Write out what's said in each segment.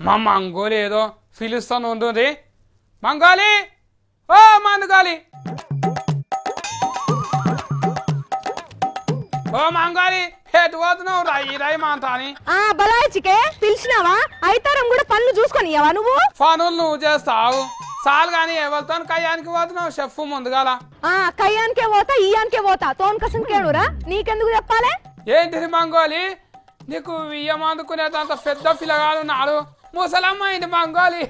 మా మంగోలి ఏదో పిలుస్తాను ఉంటుంది. మంగోలి, ఓ మందుగాలి, ఓ మంగోలి ఎటు పోతున్నావు? రై మాంతాని బలాచికే పిలిచినావా? అయితారం కూడా పనులు చూసుకొని నువ్వు పనులు నువ్వు చేస్తావు చాలు గాని ఎవరితో కయ్యానికి పోతున్నావు చెప్పు ముందుగాల. కయ్యానికే పోతా ఇయ్యానికే పోతా తోన్ కసం కేడురా నీకెందుకు చెప్పాలి? ఏంటిది మంగోలి నీకు ఇయ్యమందుకునేదంత పెద్ద పిల్లగాడు నాడు ముసలమ్మ ఇది మంగోలి.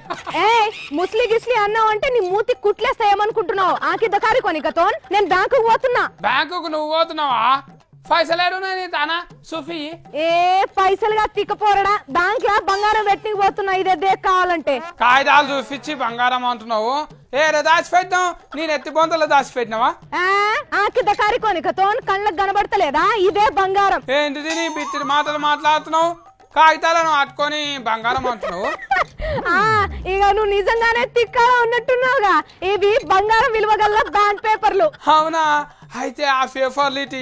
ముస్లి గిస్లి అన్నావు అంటే నీ మూతి కుట్లేస్తాయేమనుకుంటున్నావు? ఆకిద్దకారి కొనికతో నేను బ్యాంకుకు పోతున్నా. బ్యాంకుకు నువ్వు పోతున్నావా? పైసలేడు తానా సుఫీ పైసలుగా తిక్కపోరడా బ్యాంక్ లా బంగారం పెట్టి పోతున్నా ఇదే కావాలంటే. కాగితాలు చూపించి బంగారం అంటున్నావు. దాచిపెట్టినావు నేను ఎత్తి బొంతలో దాచిపెట్టినావా? ఆకిద్దకారి కొనికతో కళ్ళకు కనబడతలేదా ఇదే బంగారం? ఏంటిది నీ బిత్తిరి మాటలు మాట్లాడుతున్నావు? కాగితాలను అట్టుకొని బంగారం అంటున్నావు. ఇక నువ్వు నిజంగానే తిక్కాలో ఉన్నట్టున్నావుగా. ఇవి బంగారం విలువగల బాండ్ పేపర్లు. అవునా? అయితే ఆ పేపర్లు ఇటు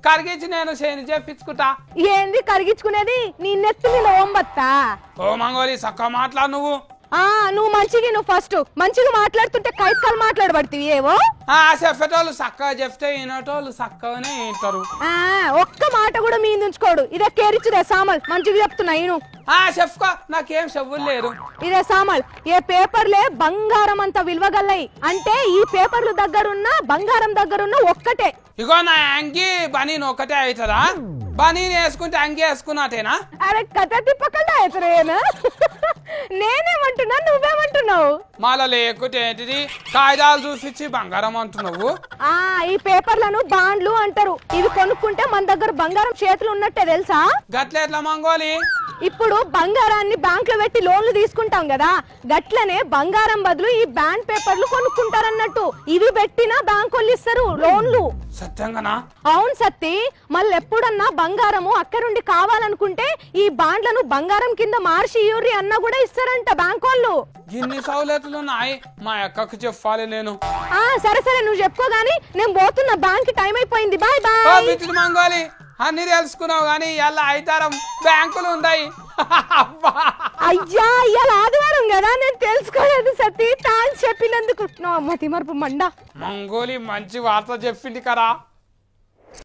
కరిగించి నేను చేయని చేపించుకుంటా. ఏంది కరిగించుకునేది? నీ నెత్తి మీద ఓంబత్తా. ఓ మంగోలి చక్కగా మాట్లాడు నువ్వు. నువ్వు నువ్వు ఫస్ట్ మంచిగా మాట్లాడుతుంటే కైతకాలు మాట్లాడబడుతుంది ఏవో. చెప్పేటోళ్ళు చక్కగా చెప్తే వినేటోళ్ళు చక్కగానే వింటారు. ఒక్క మాట కూడా మీ ఉంచుకోడు. ఇదే కేరిచ్చుదే సామల్ మంచిగా చెప్తున్నా నేను. చెప్పుకో నాకేం చెవులు లేదు. ఇదే సామల్ ఏ పేపర్లే బంగారం అంత విలువగల్లయి అంటే ఈ పేపర్లు దగ్గరున్న బంగారం దగ్గరున్న ఒక్కటే. ఇగో నా అంగి బనీన్ ఒకటే అవుతుందా? బనీన్ వేసుకుంటే అంగి వేసుకున్నట్టేనా? అరే కథ తిప్పకుండా అవుతారేనా? నేనేమంటున్నా నువ్వేమంటున్నావు? మళ్ళా లేకుంటే ఏంటిది కాగితాలు చూసిచ్చి బంగారం అంటున్నావు. ఈ పేపర్లను బాండ్లు అంటారు. ఇవి కొనుక్కుంటే మన దగ్గర బంగారం చేతులు ఉన్నట్టే తెలుసా? గట్ల ఎట్లా మంగోలి? ఇప్పుడు బంగారాన్ని బ్యాంక్ లో పెట్టి లోన్లు తీసుకుంటాం కదా, గట్లనే బంగారం బదులు ఈ బాండ్ పేపర్లు కొనుక్కుంటారన్నట్టు. ఇవి పెట్టినా బ్యాంక్ వాళ్ళు ఇస్తారు లోన్లు. సత్యంగానా? అవును సత్తి. మళ్ళీ ఎప్పుడన్నా బంగారము అక్కడుండి కావాలనుకుంటే ఈ బాండ్లను బంగారం కింద మార్చి యూరి అన్నా కూడా ఇస్తారంట బ్యాంక్ వాళ్ళు. ఇన్ని సౌలతులు ఉన్నాయి మా అక్కకు చెప్పాలి నేను. సరే సరే నువ్వు చెప్పుకో గానీ నేను పోతున్నా, బ్యాంక్ టైం అయిపోయింది. Bye bye. మంగోలి అన్ని తెలుసుకున్నావు గానీ ఇలా ఐతారం బ్యాంకులు ఉన్నాయి. అయ్యా ఇవాళ ఆదివారం కదా నేను తెలుసుకోలేదు సత్తి. థాంక్స్ చెప్పినందుకు. మతి మరపు మండ. మంగోలి మంచి వార్త చెప్పింది కదా.